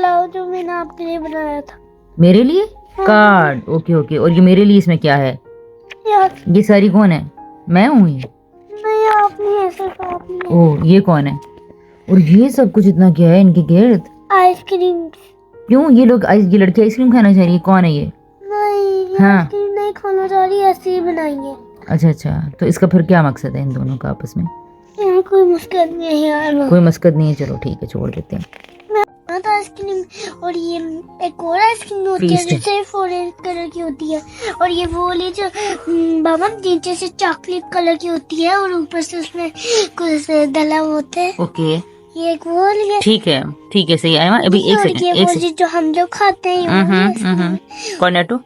जो मैंने आपके लिए बनाया था। मेरे लिए कार्ड, ओके ओके। और ये मेरे लिए इसमें क्या है? यार ये सारी कौन है? मैं हूँ ये? नहीं, आप नहीं है, सिर्फ आप नहीं है। ओह, ये कौन है? और ये सब कुछ इतना क्या है इनके गिर्द? आइसक्रीम। क्यों ये लोग ये लड़की आइसक्रीम खाना चाह रही है? कौन है ये? नहीं, हाँ। आइसक्रीम नहीं खाना चाह रही, ऐसे ही बनाई है। अच्छा अच्छा, तो इसका फिर क्या मकसद है इन दोनों का आपस में? यहाँ कोई मुश्किल नहीं है यार। कोई मकसद नहीं है, चलो ठीक है, छोड़ देते हैं। तो आइसक्रीम, और ये एक और आइसक्रीम होती है जो सिर्फ ऑरेंज कलर की होती है, और ये वो वाली जो बाबा नीचे से चॉकलेट कलर की होती है और ऊपर से उसमें कुछ डला होता है। ओके, ये एक वो वाली है। ठीक है सही है। अभी एक और ये वो सेकंड। जो हम लोग खाते हैं, ये वो वाली आइसक्रीम है। कॉर्नेटो